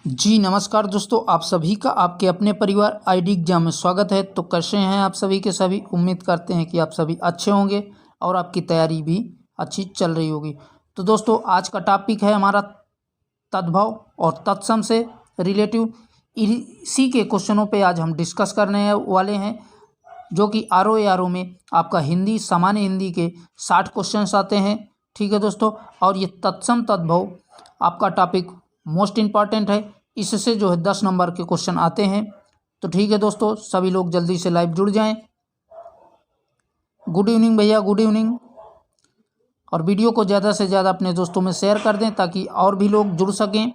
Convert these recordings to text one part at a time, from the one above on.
जी नमस्कार दोस्तों, आप सभी का आपके अपने परिवार आईडी एग्जाम में स्वागत है। तो कैसे हैं आप सभी के सभी। उम्मीद करते हैं कि आप सभी अच्छे होंगे और आपकी तैयारी भी अच्छी चल रही होगी। तो दोस्तों आज का टॉपिक है हमारा तद्भव और तत्सम से रिलेटिव। इसी के क्वेश्चनों पे आज हम डिस्कस करने वाले हैं, जो कि आर ओ में आपका हिंदी सामान्य हिंदी के 60 क्वेश्चंस आते हैं। ठीक है दोस्तों, और ये तत्सम तद्भव आपका टॉपिक मोस्ट इम्पॉर्टेंट है। इससे जो है 10 नंबर के क्वेश्चन आते हैं। तो ठीक है दोस्तों, सभी लोग जल्दी से लाइव जुड़ जाएं। गुड इवनिंग भैया, गुड इवनिंग। और वीडियो को ज़्यादा से ज़्यादा अपने दोस्तों में शेयर कर दें ताकि और भी लोग जुड़ सकें।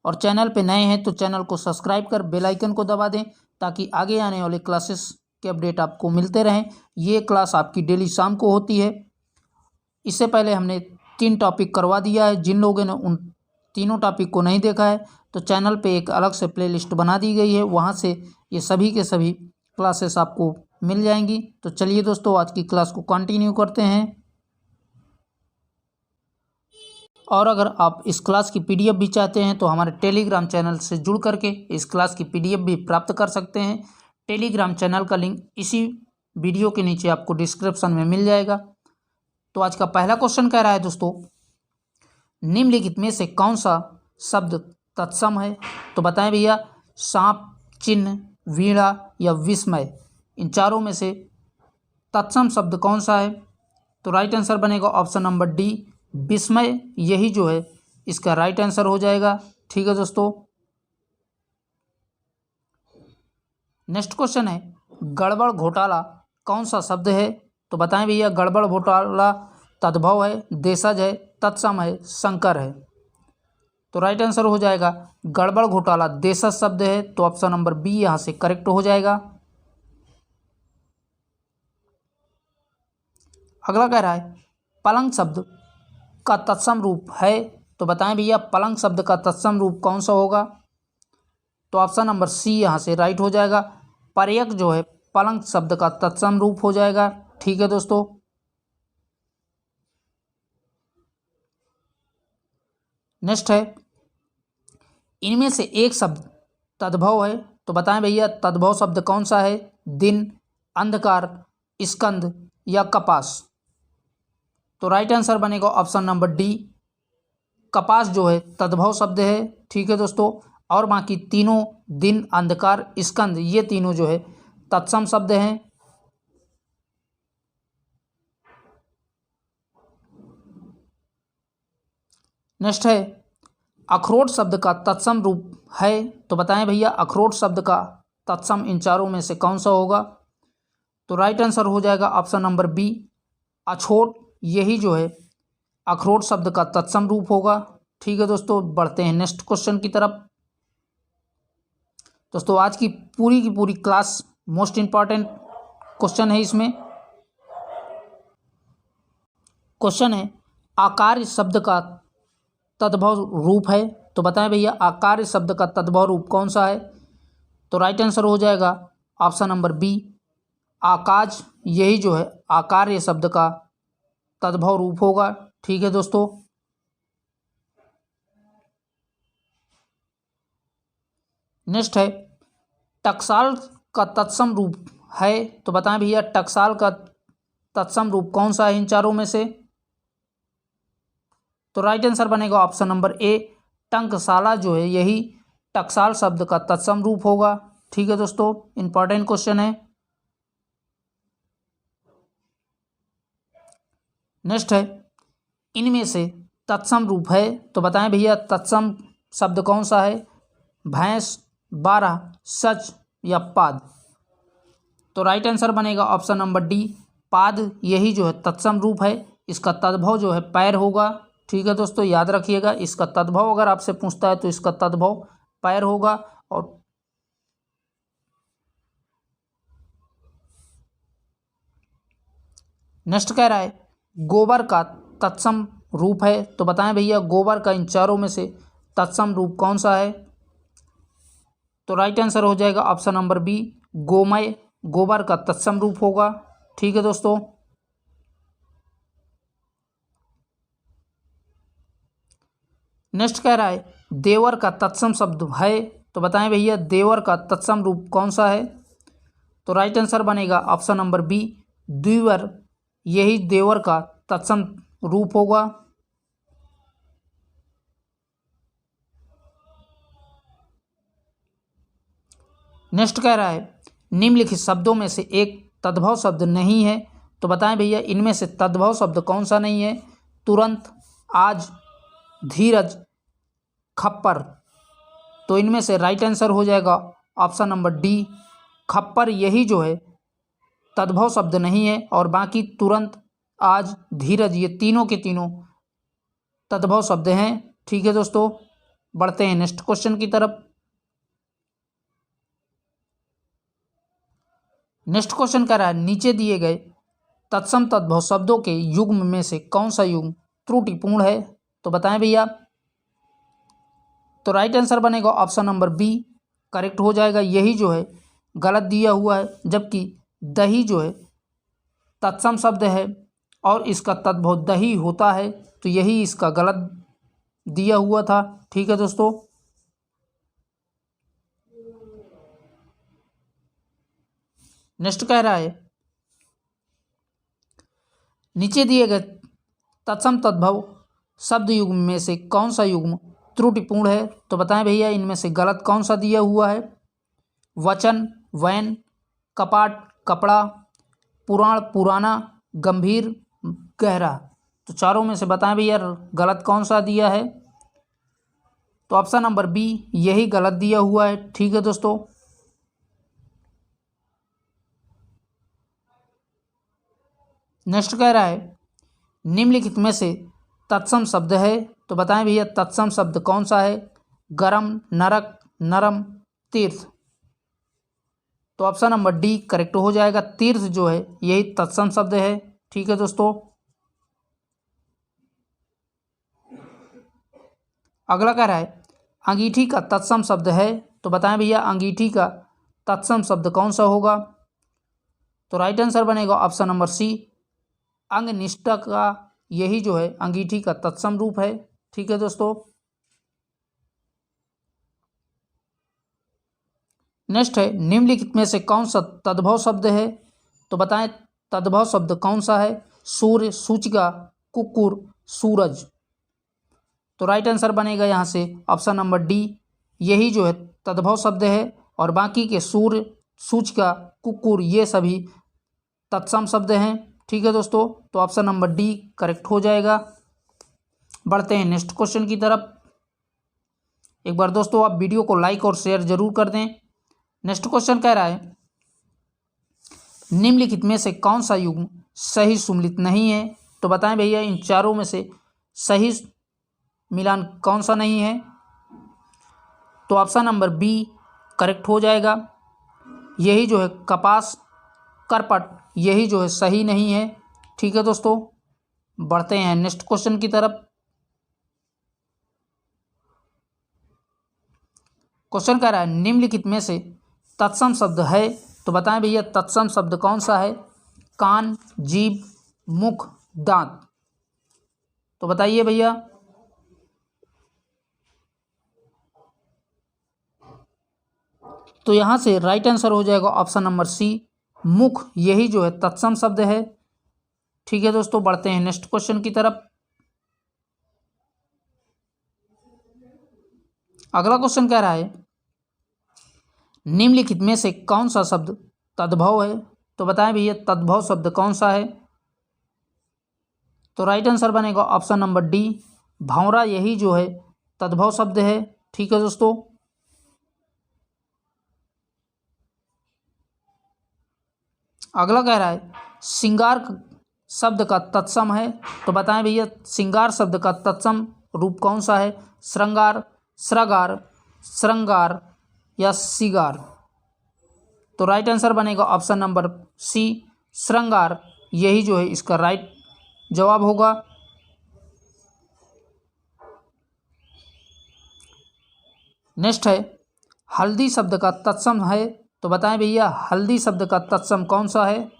और चैनल पे नए हैं तो चैनल को सब्सक्राइब कर बेल आइकन को दबा दें ताकि आगे आने वाले क्लासेस के अपडेट आपको मिलते रहें। ये क्लास आपकी डेली शाम को होती है। इससे पहले हमने 3 टॉपिक करवा दिया है। जिन लोगों ने उन तीनों टॉपिक को नहीं देखा है तो चैनल पे एक अलग से प्लेलिस्ट बना दी गई है, वहाँ से ये सभी के सभी क्लासेस आपको मिल जाएंगी। तो चलिए दोस्तों आज की क्लास को कंटिन्यू करते हैं। और अगर आप इस क्लास की पीडीएफ भी चाहते हैं तो हमारे टेलीग्राम चैनल से जुड़ करके इस क्लास की पीडीएफ भी प्राप्त कर सकते हैं। टेलीग्राम चैनल का लिंक इसी वीडियो के नीचे आपको डिस्क्रिप्शन में मिल जाएगा। तो आज का पहला क्वेश्चन कह रहा है दोस्तों, निम्नलिखित में से कौन सा शब्द तत्सम है। तो बताएं भैया, सांप, चिन्ह, वीणा या विस्मय, इन चारों में से तत्सम शब्द कौन सा है। तो राइट आंसर बनेगा ऑप्शन नंबर डी, विस्मय। यही जो है इसका राइट आंसर हो जाएगा। ठीक है दोस्तों, नेक्स्ट क्वेश्चन है, गड़बड़ घोटाला कौन सा शब्द है। तो बताएं भैया, गड़बड़ घोटाला तद्भव है, देशज है, तत्सम है, संकर है। तो राइट आंसर हो जाएगा गड़बड़ घोटाला देशज शब्द है। तो ऑप्शन नंबर बी यहाँ से करेक्ट हो जाएगा। अगला कह रहा है, पलंग शब्द का तत्सम रूप है। तो बताएं भैया, पलंग शब्द का तत्सम रूप कौन सा होगा। तो ऑप्शन नंबर सी यहाँ से राइट हो जाएगा। पर्यक जो है पलंग शब्द का तत्सम रूप हो जाएगा। ठीक है दोस्तों, नेक्स्ट है, इनमें से एक शब्द तद्भव है। तो बताएं भैया, तद्भव शब्द कौन सा है। दिन, अंधकार, स्कंद या कपास। तो राइट आंसर बनेगा ऑप्शन नंबर डी, कपास जो है तद्भव शब्द है। ठीक है दोस्तों, और बाकी तीनों दिन, अंधकार, स्कंद, ये तीनों जो है तत्सम शब्द हैं। नेक्स्ट है, अखरोट शब्द का तत्सम रूप है। तो बताएं भैया, अखरोट शब्द का तत्सम इन चारों में से कौन सा होगा। तो राइट आंसर हो जाएगा ऑप्शन नंबर बी, अछोट। यही जो है अखरोट शब्द का तत्सम रूप होगा। ठीक है दोस्तों, बढ़ते हैं नेक्स्ट क्वेश्चन की तरफ। दोस्तों आज की पूरी क्लास मोस्ट इंपॉर्टेंट क्वेश्चन है। इसमें क्वेश्चन है, आकार शब्द का तद्भव रूप है। तो बताएं भैया, आकार शब्द का तद्भव रूप कौन सा है। तो राइट आंसर हो जाएगा ऑप्शन नंबर बी, आकाज। यही जो है आकार शब्द का तद्भव रूप होगा। ठीक है दोस्तों, नेक्स्ट है, टकसाल का तत्सम रूप है। तो बताएं भैया, टकसाल का तत्सम रूप कौन सा है इन चारों में से। तो राइट आंसर बनेगा ऑप्शन नंबर ए, टंकशाला जो है यही टकसाल शब्द का तत्सम रूप होगा। ठीक है दोस्तों, इंपॉर्टेंट क्वेश्चन है। नेक्स्ट है, इनमें से तत्सम रूप है। तो बताएं भैया, तत्सम शब्द कौन सा है। भैंस, बारह, सच या पाद। तो राइट आंसर बनेगा ऑप्शन नंबर डी, पाद। यही जो है तत्सम रूप है। इसका तद्भव जो है पैर होगा। ठीक है दोस्तों, याद रखिएगा, इसका तद्भव अगर आपसे पूछता है तो इसका तद्भव पैर होगा। और नेक्स्ट कह रहा है, गोबर का तत्सम रूप है। तो बताएं भैया, गोबर का इन चारों में से तत्सम रूप कौन सा है। तो राइट आंसर हो जाएगा ऑप्शन नंबर बी, गोमय। गोबर का तत्सम रूप होगा। ठीक है दोस्तों, नेक्स्ट कह रहा है, देवर का तत्सम शब्द है, तो बताएं भैया देवर का तत्सम रूप कौन सा है। तो राइट आंसर बनेगा ऑप्शन नंबर बी, द्विवर, यही देवर का तत्सम रूप होगा। नेक्स्ट कह रहा है निम्नलिखित शब्दों में से एक तद्भव शब्द नहीं है, तो बताएं भैया इनमें से तद्भव शब्द कौन सा नहीं है। तुरंत, आज, धीरज, खप्पर। तो इनमें से राइट आंसर हो जाएगा ऑप्शन नंबर डी, खप्पर, यही जो है तद्भव शब्द नहीं है, और बाकी तुरंत, आज, धीरज, ये तीनों के तीनों तद्भव शब्द हैं। ठीक है दोस्तों, बढ़ते हैं नेक्स्ट क्वेश्चन की तरफ। नेक्स्ट क्वेश्चन कह रहा है नीचे दिए गए तत्सम तद्भव शब्दों के युग्म में से कौन सा युग्म त्रुटिपूर्ण है, तो बताएं भैया। तो राइट आंसर बनेगा ऑप्शन नंबर बी, करेक्ट हो जाएगा, यही जो है गलत दिया हुआ है, जबकि दही जो है तत्सम शब्द है और इसका तद्भव दही होता है, तो यही इसका गलत दिया हुआ था। ठीक है दोस्तों, नेक्स्ट कह रहा है नीचे दिए गए तत्सम तद्भव शब्द युग्म में से कौन सा युग्म त्रुटिपूर्ण है, तो बताएं भैया इनमें से गलत कौन सा दिया हुआ है। वचन, वैन, कपाट, कपड़ा, पुराण, पुराना, गंभीर, गहरा। तो चारों में से बताएं भैया गलत कौन सा दिया है। तो ऑप्शन नंबर बी, यही गलत दिया हुआ है। ठीक है दोस्तों, नेक्स्ट कह रहा है निम्नलिखित में से तत्सम शब्द है, तो बताएं भैया तत्सम शब्द कौन सा है। गरम, नरक, नरम, तीर्थ। तो ऑप्शन नंबर डी करेक्ट हो जाएगा, तीर्थ जो है यही तत्सम शब्द है। ठीक है दोस्तों, अगला कह रहा है अंगीठी का तत्सम शब्द है, तो बताएं भैया अंगीठी का तत्सम शब्द कौन सा होगा। तो राइट आंसर बनेगा ऑप्शन नंबर सी, अंगनिष्ठा का, यही जो है अंगीठी का तत्सम रूप है। ठीक है दोस्तों, नेक्स्ट है निम्नलिखित में से कौन सा तद्भव शब्द है, तो बताएं तद्भव शब्द कौन सा है। सूर्य, सूचिका, कुकुर, सूरज। तो राइट आंसर बनेगा यहाँ से ऑप्शन नंबर डी, यही जो है तद्भव शब्द है, और बाकी के सूर्य, सूचिका, कुकुर ये सभी तत्सम शब्द हैं। ठीक है दोस्तों, तो ऑप्शन नंबर डी करेक्ट हो जाएगा। बढ़ते हैं नेक्स्ट क्वेश्चन की तरफ। एक बार दोस्तों आप वीडियो को लाइक और शेयर जरूर कर दें। नेक्स्ट क्वेश्चन कह रहा है निम्नलिखित में से कौन सा युग्म सही सुमेलित नहीं है, तो बताएं भैया इन चारों में से सही मिलान कौन सा नहीं है। तो ऑप्शन नंबर बी करेक्ट हो जाएगा, यही जो है कपास, करपट, यही जो है सही नहीं है। ठीक है दोस्तों, बढ़ते हैं नेक्स्ट क्वेश्चन की तरफ। क्वेश्चन कह रहा है निम्नलिखित में से तत्सम शब्द है, तो बताएं भैया तत्सम शब्द कौन सा है। कान, जीभ, मुख, दांत। तो बताइए भैया। तो यहाँ से राइट आंसर हो जाएगा ऑप्शन नंबर सी, मुख, यही जो है तत्सम शब्द है। ठीक है दोस्तों, बढ़ते हैं नेक्स्ट क्वेश्चन की तरफ। अगला क्वेश्चन कह रहा है निम्नलिखित में से कौन सा शब्द तद्भव है, तो बताएं भैया तद्भव शब्द कौन सा है। तो राइट आंसर बनेगा ऑप्शन नंबर डी, भंवरा, यही जो है तद्भव शब्द है। ठीक है दोस्तों, अगला कह रहा है श्रृंगार शब्द का तत्सम है, तो बताएं भैया श्रृंगार शब्द का तत्सम रूप कौन सा है। श्रृंगार, श्रृगार, श्रृंगार या सिगार। तो राइट आंसर बनेगा ऑप्शन नंबर सी, श्रृंगार, यही जो है इसका राइट जवाब होगा। नेक्स्ट है हल्दी शब्द का तत्सम है, तो बताएं भैया हल्दी शब्द का तत्सम कौन सा है।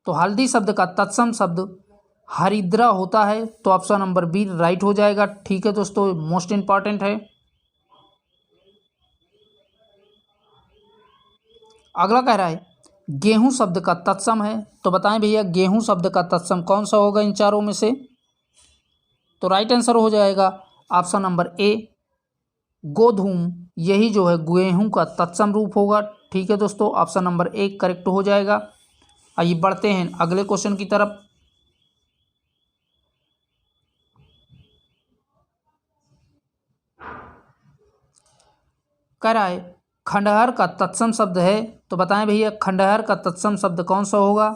तो हल्दी शब्द का तत्सम शब्द हरिद्रा होता है, तो ऑप्शन नंबर बी राइट हो जाएगा। ठीक है दोस्तों, मोस्ट इंपॉर्टेंट है। अगला कह रहा है गेहूं शब्द का तत्सम है, तो बताएं भैया गेहूं शब्द का तत्सम कौन सा होगा इन चारों में से। तो राइट आंसर हो जाएगा ऑप्शन नंबर ए गोधूम, यही जो है गेहूं का तत्सम रूप होगा। ठीक है दोस्तों, ऑप्शन नंबर ए करेक्ट हो जाएगा। आइए बढ़ते हैं अगले क्वेश्चन की तरफ। कह रहा है खंडहर का तत्सम शब्द है, तो बताएं भैया खंडहर का तत्सम शब्द कौन सा होगा।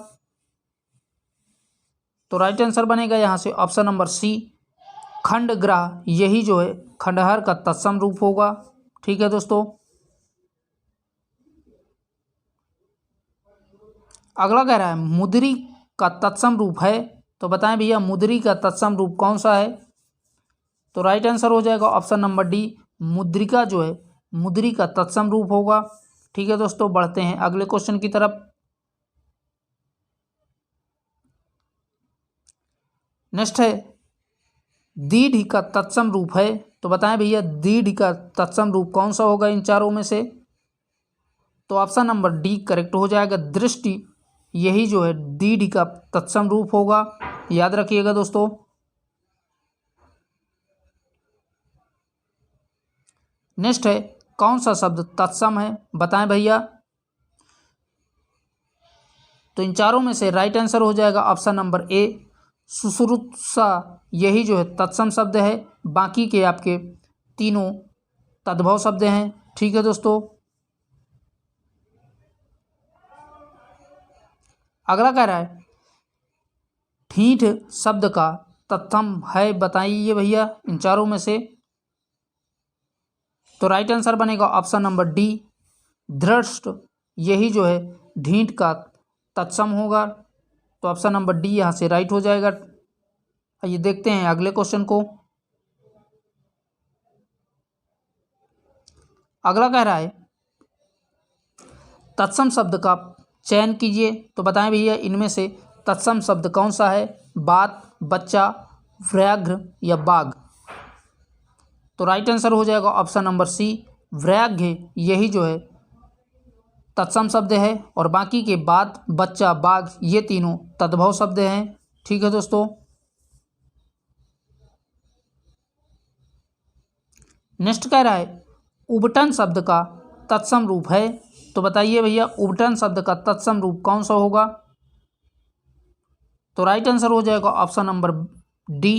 तो राइट आंसर बनेगा यहाँ से ऑप्शन नंबर सी खंडग्राह, यही जो है खंडहर का तत्सम रूप होगा। ठीक है दोस्तों, अगला कह रहा है मुद्री का तत्सम रूप है, तो बताएं भैया मुद्री का तत्सम रूप कौन सा है। तो राइट आंसर हो जाएगा ऑप्शन नंबर डी मुद्रिका जो है मुद्री का तत्सम रूप होगा। ठीक है दोस्तों, बढ़ते हैं अगले क्वेश्चन की तरफ। नेक्स्ट है दीढ़ का तत्सम रूप है, तो बताएं भैया दीढ़ का तत्सम रूप कौन सा होगा इन चारों में से। तो ऑप्शन नंबर डी करेक्ट हो जाएगा दृष्टि, यही जो है दीढ़ का तत्सम रूप होगा। याद रखिएगा दोस्तों। नेक्स्ट है कौन सा शब्द तत्सम है, बताएं भैया। तो इन चारों में से राइट आंसर हो जाएगा ऑप्शन नंबर ए सुश्रुतसा, यही जो है तत्सम शब्द है। बाकी के आपके तीनों तद्भव शब्द हैं। ठीक है दोस्तों, अगला कह रहा है ठीठ शब्द का तत्सम है, बताइए भैया इन चारों में से। तो राइट आंसर बनेगा ऑप्शन नंबर डी धृष्ट, यही जो है ढींठ का तत्सम होगा। तो ऑप्शन नंबर डी यहाँ से राइट हो जाएगा। आइए देखते हैं अगले क्वेश्चन को। अगला कह रहा है तत्सम शब्द का चयन कीजिए, तो बताएं भैया इनमें से तत्सम शब्द कौन सा है। बात, बच्चा, व्याघ्र या बाघ। तो राइट आंसर हो जाएगा ऑप्शन नंबर सी व्याघ्र, यही जो है तत्सम शब्द है। और बाकी के बात, बच्चा, बाघ ये तीनों तद्भव शब्द हैं। ठीक है दोस्तों, नेक्स्ट कह रहा है उबटन शब्द का तत्सम रूप है, तो बताइए भैया उबटन शब्द का तत्सम रूप कौन सा होगा। तो राइट आंसर हो जाएगा ऑप्शन नंबर डी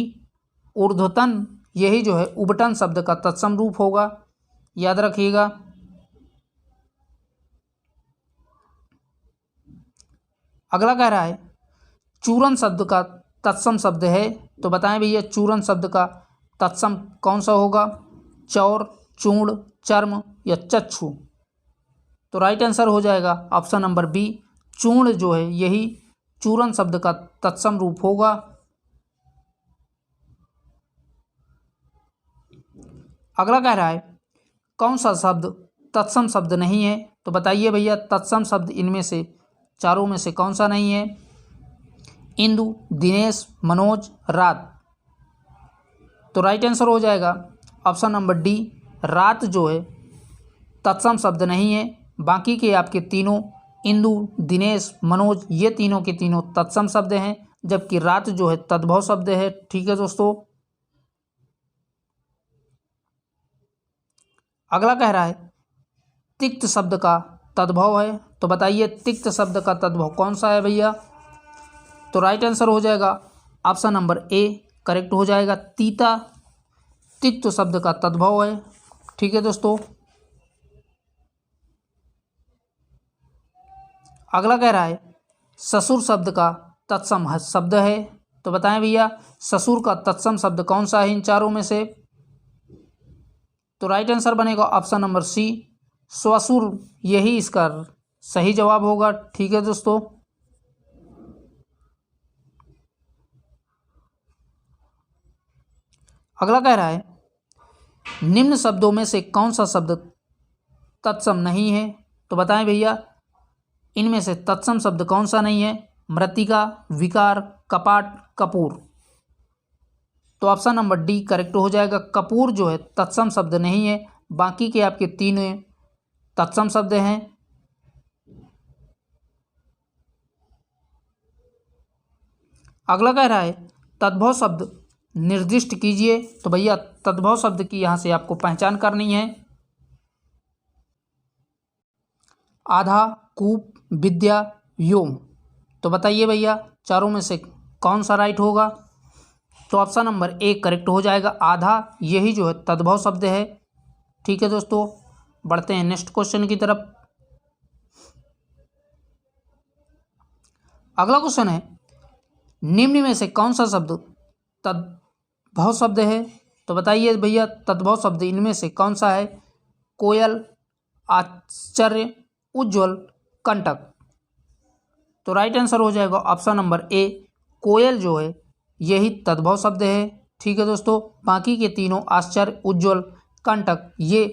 ऊर्ध्वतन, यही जो है उबटन शब्द का तत्सम रूप होगा। याद रखिएगा। अगला कह रहा है चूरन शब्द का तत्सम शब्द है, तो बताएं भैया चूरन शब्द का तत्सम कौन सा होगा। चौर, चूर्ण, चर्म या चक्षु। तो राइट आंसर हो जाएगा ऑप्शन नंबर बी चूर्ण, जो है यही चूरन शब्द का तत्सम रूप होगा। अगला कह रहा है कौन सा शब्द तत्सम शब्द नहीं है, तो बताइए भैया तत्सम शब्द इनमें से चारों में से कौन सा नहीं है। इंदु, दिनेश, मनोज, रात। तो राइट आंसर हो जाएगा ऑप्शन नंबर डी रात, जो है तत्सम शब्द नहीं है। बाकी के आपके तीनों इंदु, दिनेश, मनोज ये तीनों के तीनों तत्सम शब्द हैं, जबकि रात जो है तद्भव शब्द है। ठीक है दोस्तों, अगला कह रहा है तिक्त शब्द का तद्भव है, तो बताइए तिक्त शब्द का तद्भव कौन सा है भैया। तो राइट आंसर हो जाएगा ऑप्शन नंबर ए करेक्ट हो जाएगा तीता, तिक्त शब्द का तद्भव है। ठीक है दोस्तों, अगला कह रहा है ससुर शब्द का तत्सम शब्द है, तो बताएं भैया ससुर का तत्सम शब्द कौन सा है इन चारों में से। तो राइट आंसर बनेगा ऑप्शन नंबर सी स्वसुर, यही इसका सही जवाब होगा। ठीक है दोस्तों, अगला कह रहा है निम्न शब्दों में से कौन सा शब्द तत्सम नहीं है, तो बताएं भैया इनमें से तत्सम शब्द कौन सा नहीं है। मृतिका, विकार, कपाट, कपूर। तो ऑप्शन नंबर डी करेक्ट हो जाएगा। कपूर जो है तत्सम शब्द नहीं है, बाकी के आपके तीनों तत्सम शब्द हैं। अगला कह रहा है तद्भव शब्द निर्दिष्ट कीजिए। तो भैया तद्भव शब्द की यहाँ से आपको पहचान करनी है। आधा, कूप, विद्या, व्योम। तो बताइए भैया चारों में से कौन सा राइट होगा। तो ऑप्शन नंबर ए करेक्ट हो जाएगा। आधा यही जो है तद्भव शब्द है। ठीक है दोस्तों, बढ़ते हैं नेक्स्ट क्वेश्चन की तरफ। अगला क्वेश्चन है निम्न में से कौन सा शब्द तद्भव शब्द है। तो बताइए भैया तद्भव शब्द इनमें से कौन सा है। कोयल, आश्चर्य, उज्ज्वल, कंटक। तो राइट आंसर हो जाएगा ऑप्शन नंबर ए, कोयल जो है यही तद्भव शब्द है। ठीक है दोस्तों, बाकी के तीनों आश्चर्य, उज्ज्वल, कंटक ये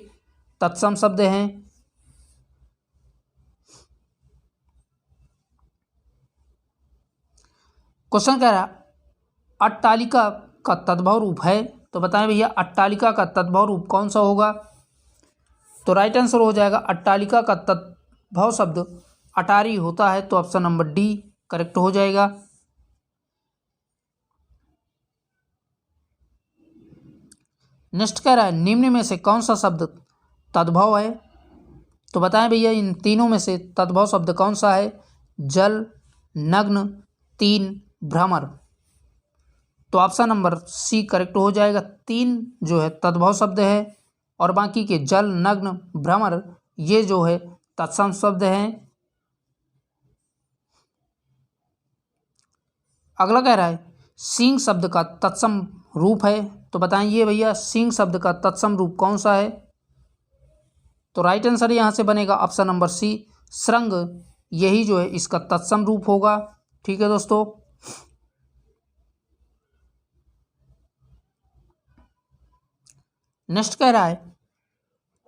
तत्सम शब्द हैं। क्वेश्चन कह रहा है अट्टालिका का तद्भव रूप है। तो बताएं भैया अट्टालिका का तद्भव रूप कौन सा होगा। तो राइट आंसर हो जाएगा अट्टालिका का तद्भव शब्द अटारी होता है। तो ऑप्शन नंबर डी करेक्ट हो जाएगा। नेक्स्ट कह रहा है निम्न में से कौन सा शब्द तद्भव है। तो बताएं भैया इन तीनों में से तद्भव शब्द कौन सा है। जल, नग्न, तीन, भ्रमर। तो ऑप्शन नंबर सी करेक्ट हो जाएगा। तीन जो है तद्भव शब्द है और बाकी के जल, नग्न, भ्रमर ये जो है तत्सम शब्द हैं। अगला कह रहा है सिंह शब्द का तत्सम रूप है। तो बताइए भैया सिंह शब्द का तत्सम रूप कौन सा है। तो राइट आंसर यहाँ से बनेगा ऑप्शन नंबर सी, श्रृंग यही जो है इसका तत्सम रूप होगा। ठीक है दोस्तों, नेक्स्ट कह रहा है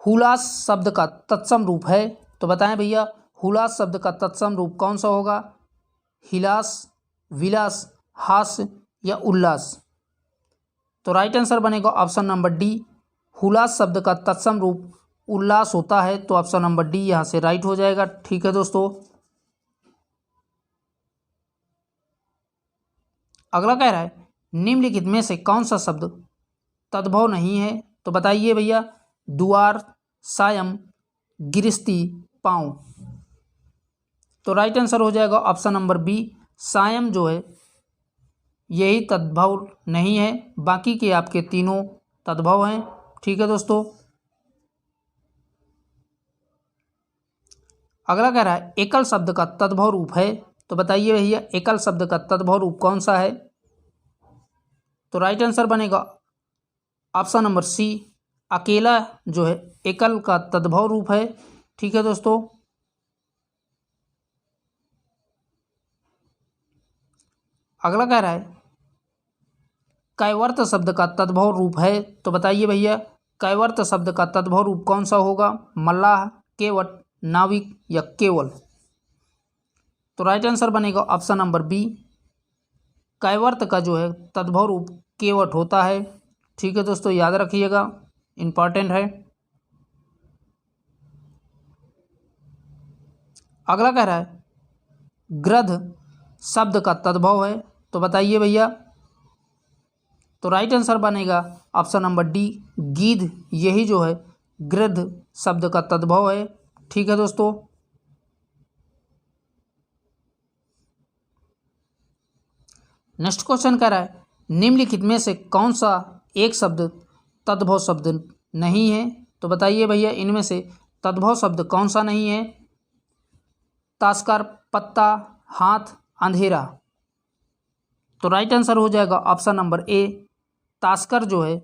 हुलास शब्द का तत्सम रूप है। तो बताएं भैया हुलास शब्द का तत्सम रूप कौन सा होगा। हिलास, विलास, हास्य या उल्लास। तो राइट आंसर बनेगा ऑप्शन नंबर डी, हुलास शब्द का तत्सम रूप उल्लास होता है। तो ऑप्शन नंबर डी यहाँ से राइट हो जाएगा। ठीक है दोस्तों, अगला कह रहा है निम्नलिखित में से कौन सा शब्द तद्भव नहीं है। तो बताइए भैया दुआर, सायं, गिरस्ती, पाँव। तो राइट आंसर हो जाएगा ऑप्शन नंबर बी, सायं जो है यही तद्भव नहीं है, बाकी के आपके तीनों तद्भव हैं। ठीक है दोस्तों, अगला कह रहा है एकल शब्द का तद्भव रूप है। तो बताइए भैया एकल शब्द का तद्भव रूप कौन सा है। तो राइट आंसर बनेगा ऑप्शन नंबर सी, अकेला जो है एकल का तद्भव रूप है। ठीक है दोस्तों, अगला कह रहा है कैवर्त शब्द का तद्भव रूप है। तो बताइए भैया कैवर्त शब्द का तद्भव रूप कौन सा होगा। मल्लाह, केवट, नाविक या केवल। तो राइट आंसर बनेगा ऑप्शन नंबर बी, कैवर्त का जो है तद्भव रूप केवट होता है। ठीक है दोस्तों, याद रखिएगा, इम्पॉर्टेंट है। अगला कह रहा है गृध शब्द का तद्भव है। तो बताइए भैया। तो राइट आंसर बनेगा ऑप्शन नंबर डी, गीध यही जो है गृध शब्द का तद्भव है। ठीक है दोस्तों, नेक्स्ट क्वेश्चन कह रहा है निम्नलिखित में से कौन सा एक शब्द तद्भव शब्द नहीं है। तो बताइए भैया इनमें से तद्भव शब्द कौन सा नहीं है। तास्कर, पत्ता, हाथ, अंधेरा। तो राइट आंसर हो जाएगा ऑप्शन नंबर ए, तास्कर जो है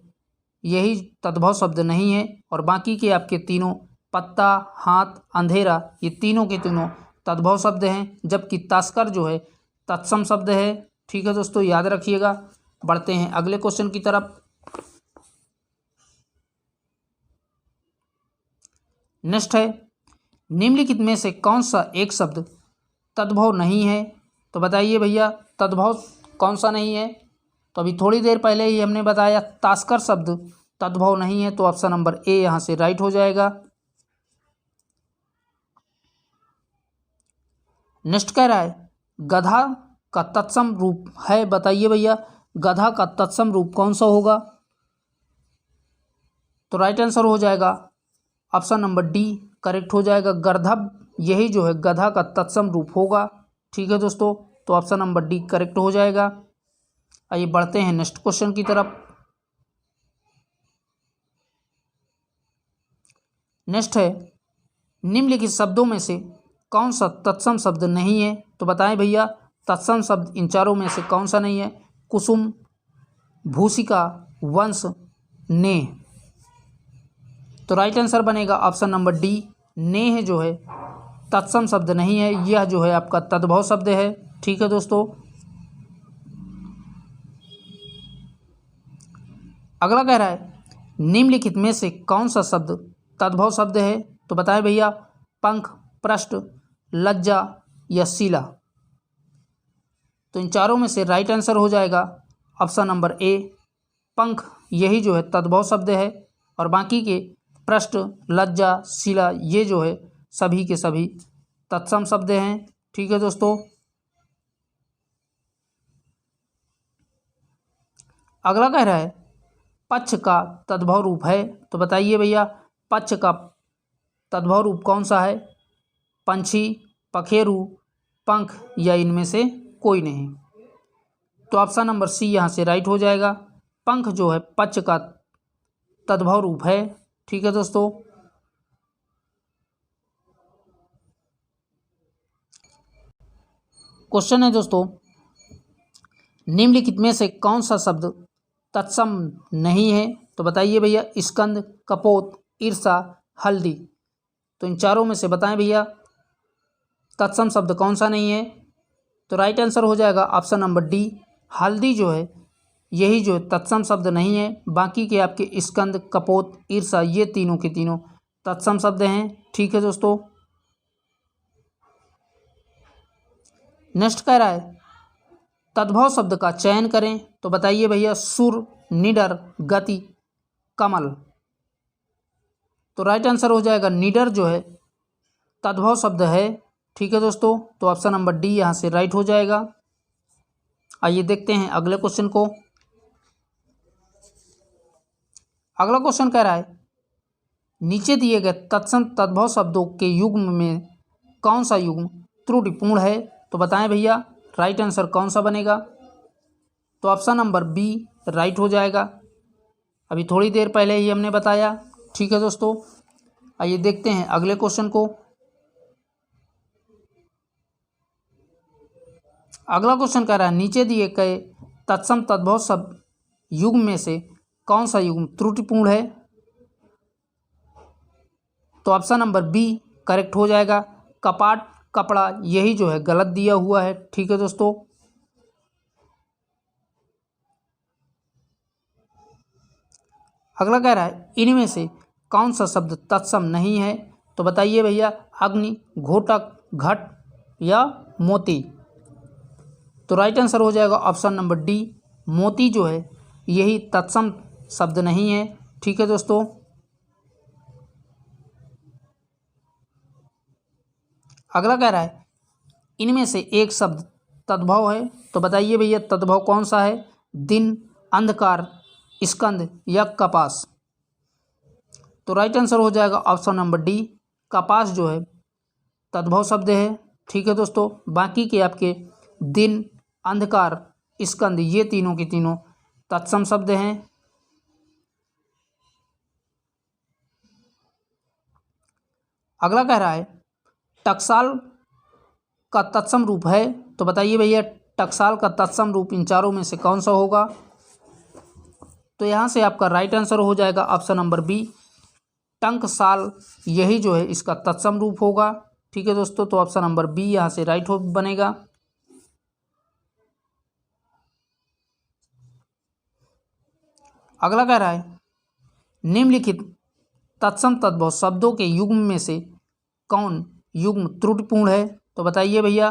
यही तद्भव शब्द नहीं है और बाकी के आपके तीनों पत्ता, हाथ, अंधेरा ये तीनों के तीनों तद्भव शब्द हैं, जबकि तास्कर जो है तत्सम शब्द है। ठीक है दोस्तों, याद रखिएगा। बढ़ते हैं अगले क्वेश्चन की तरफ। नेक्स्ट है निम्नलिखित में से कौन सा एक शब्द तद्भव नहीं है। तो बताइए भैया तद्भव कौन सा नहीं है। तो अभी थोड़ी देर पहले ही हमने बताया तास्कर शब्द तद्भव नहीं है, तो ऑप्शन नंबर ए यहाँ से राइट हो जाएगा। नेक्स्ट कह रहा है गधा का तत्सम रूप है, बताइए भैया गधा का तत्सम रूप कौन सा होगा। तो राइट आंसर हो जाएगा ऑप्शन नंबर डी करेक्ट हो जाएगा, गर्दभ यही जो है गधा का तत्सम रूप होगा। ठीक है दोस्तों, तो ऑप्शन नंबर डी करेक्ट हो जाएगा। आइए बढ़ते हैं नेक्स्ट क्वेश्चन की तरफ। नेक्स्ट है निम्नलिखित शब्दों में से कौन सा तत्सम शब्द नहीं है। तो बताएं भैया तत्सम शब्द इन चारों में से कौन सा नहीं है। कुसुम, भूसिका, वंश, ने। तो राइट आंसर बनेगा ऑप्शन नंबर डी नेह जो है तत्सम शब्द नहीं है, यह जो है आपका तद्भव शब्द है। ठीक है दोस्तों, अगला कह रहा है निम्नलिखित में से कौन सा शब्द तद्भव शब्द है। तो बताएं भैया पंख, पृष्ठ, लज्जा या शिला। तो इन चारों में से राइट आंसर हो जाएगा ऑप्शन नंबर ए पंख, यही जो है तद्भव शब्द है, और बाकी के पृष्ठ, लज्जा, शिला ये जो है सभी के सभी तत्सम शब्द हैं। ठीक है दोस्तों, अगला कह रहा है पक्ष का तद्भव रूप है। तो बताइए भैया पक्ष का तद्भव रूप कौन सा है। पंछी, पखेरु, पंख या इनमें से कोई नहीं। तो ऑप्शन नंबर सी यहाँ से राइट हो जाएगा, पंख जो है पक्ष का तद्भव रूप है। ठीक है दोस्तों, क्वेश्चन है दोस्तों निम्नलिखित में से कौन सा शब्द तत्सम नहीं है। तो बताइए भैया स्कंद, कपोत, ईर्षा, हल्दी। तो इन चारों में से बताएं भैया तत्सम शब्द कौन सा नहीं है। तो राइट आंसर हो जाएगा ऑप्शन नंबर डी हल्दी जो है यही जो तत्सम शब्द नहीं है, बाकी के आपके स्कंद, कपोत, ईर्षा ये तीनों के तीनों तत्सम शब्द हैं। ठीक है दोस्तों, नेक्स्ट कह रहा है तद्भव शब्द का चयन करें। तो बताइए भैया सुर, निडर, गति, कमल। तो राइट आंसर हो जाएगा निडर जो है तद्भव शब्द है। ठीक है दोस्तों, तो ऑप्शन नंबर डी यहाँ से राइट हो जाएगा। आइए देखते हैं अगले क्वेश्चन को। अगला क्वेश्चन कह रहा है नीचे दिए गए तत्सम तद्भव शब्दों के युग्म में कौन सा युग्म त्रुटिपूर्ण है। तो बताएं भैया राइट आंसर कौन सा बनेगा। तो ऑप्शन नंबर बी राइट हो जाएगा, अभी थोड़ी देर पहले ही हमने बताया। ठीक है दोस्तों, आइए देखते हैं अगले क्वेश्चन को। अगला क्वेश्चन कह रहा है नीचे दिए गए तत्सम तद्भव शब्द युग्म में से कौन सा युग्म त्रुटिपूर्ण है। तो ऑप्शन नंबर बी करेक्ट हो जाएगा, कपाट, कपड़ा यही जो है गलत दिया हुआ है। ठीक है दोस्तों, अगला कह रहा है इनमें से कौन सा शब्द तत्सम नहीं है। तो बताइए भैया अग्नि, घोटक, घट या मोती। तो राइट आंसर हो जाएगा ऑप्शन नंबर डी मोती जो है यही तत्सम शब्द नहीं है। ठीक है दोस्तों, अगला कह रहा है इनमें से एक शब्द तद्भव है। तो बताइए भैया तद्भव कौन सा है। दिन, अंधकार, स्कंद या कपास। तो राइट आंसर हो जाएगा ऑप्शन नंबर डी कपास जो है तद्भव शब्द है। ठीक है दोस्तों, बाकी के आपके दिन, अंधकार, स्कंद ये तीनों के तीनों तत्सम शब्द हैं। अगला कह रहा है टकसाल का तत्सम रूप है। तो बताइए भैया टकसाल का तत्सम रूप इन चारों में से कौन सा होगा। तो यहाँ से आपका राइट आंसर हो जाएगा ऑप्शन नंबर बी टंकसाल यही जो है इसका तत्सम रूप होगा। ठीक है दोस्तों, तो ऑप्शन नंबर बी यहाँ से राइट हो बनेगा। अगला कह रहा है निम्नलिखित तत्सम तद्भव शब्दों के युग्म में से कौन युग्म त्रुटिपूर्ण है। तो बताइए भैया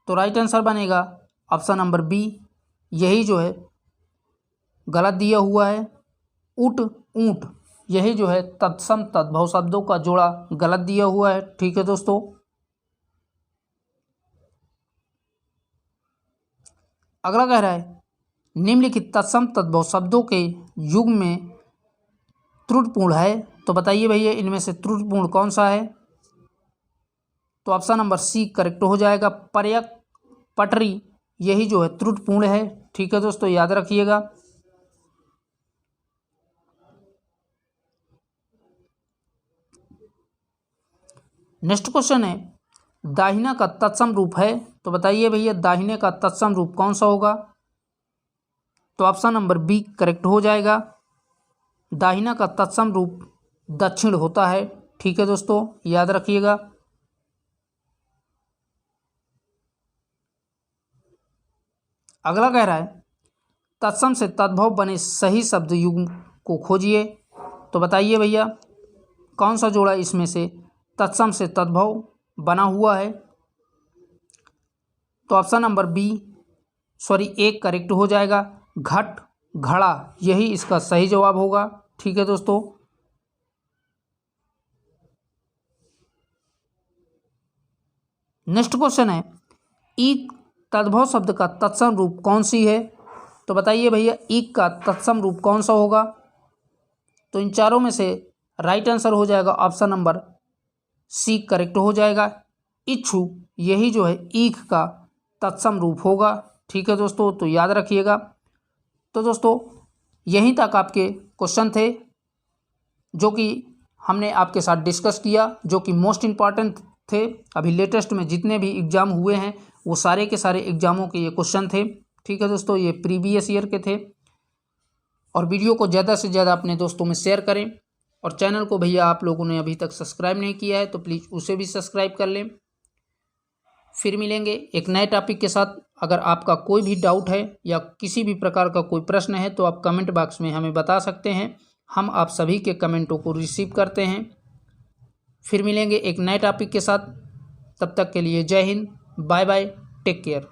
तो राइट आंसर बनेगा ऑप्शन नंबर बी, यही जो है गलत दिया हुआ है। उट ऊंट, यही जो है तत्सम तद्भव शब्दों का जोड़ा गलत दिया हुआ है। ठीक है दोस्तों, अगला कह रहा है निम्नलिखित तत्सम तद्भव शब्दों के युग में त्रुटिपूर्ण है, तो बताइए भैया इनमें से त्रुटिपूर्ण कौन सा है। तो ऑप्शन नंबर सी करेक्ट हो जाएगा, पर्यक पटरी, यही जो है त्रुटिपूर्ण है। ठीक है दोस्तों, याद रखिएगा। नेक्स्ट क्वेश्चन है दाहिना का तत्सम रूप है, तो बताइए भैया दाहिने का तत्सम रूप कौन सा होगा। तो ऑप्शन नंबर बी करेक्ट हो जाएगा, दाहिना का तत्सम रूप दक्षिण होता है। ठीक है दोस्तों, याद रखिएगा। अगला कह रहा है तत्सम से तद्भव बने सही शब्द युग्म को खोजिए, तो बताइए भैया कौन सा जोड़ा इसमें से तत्सम से तद्भव बना हुआ है। तो ऑप्शन नंबर बी एक करेक्ट हो जाएगा, घट घड़ा, यही इसका सही जवाब होगा। ठीक है दोस्तों, नेक्स्ट क्वेश्चन है ईक तद्भव शब्द का तत्सम रूप कौन सी है, तो बताइए भैया ईक का तत्सम रूप कौन सा होगा। तो इन चारों में से राइट आंसर हो जाएगा ऑप्शन नंबर सी करेक्ट हो जाएगा, इच्छु, यही जो है ईख का तत्सम रूप होगा। ठीक है दोस्तों, तो याद रखिएगा। तो दोस्तों यहीं तक आपके क्वेश्चन थे जो कि हमने आपके साथ डिस्कस किया, जो कि मोस्ट इम्पॉर्टेंट थे। अभी लेटेस्ट में जितने भी एग्ज़ाम हुए हैं वो सारे के सारे एग्ज़ामों के ये क्वेश्चन थे। ठीक है दोस्तों, ये प्रीवियस ईयर के थे। और वीडियो को ज़्यादा से ज़्यादा अपने दोस्तों में शेयर करें, और चैनल को भैया आप लोगों ने अभी तक सब्सक्राइब नहीं किया है तो प्लीज़ उसे भी सब्सक्राइब कर लें। फिर मिलेंगे एक नए टॉपिक के साथ। अगर आपका कोई भी डाउट है या किसी भी प्रकार का कोई प्रश्न है तो आप कमेंट बॉक्स में हमें बता सकते हैं, हम आप सभी के कमेंटों को रिसीव करते हैं। फिर मिलेंगे एक नए टॉपिक के साथ, तब तक के लिए जय हिंद, बाय बाय, टेक केयर।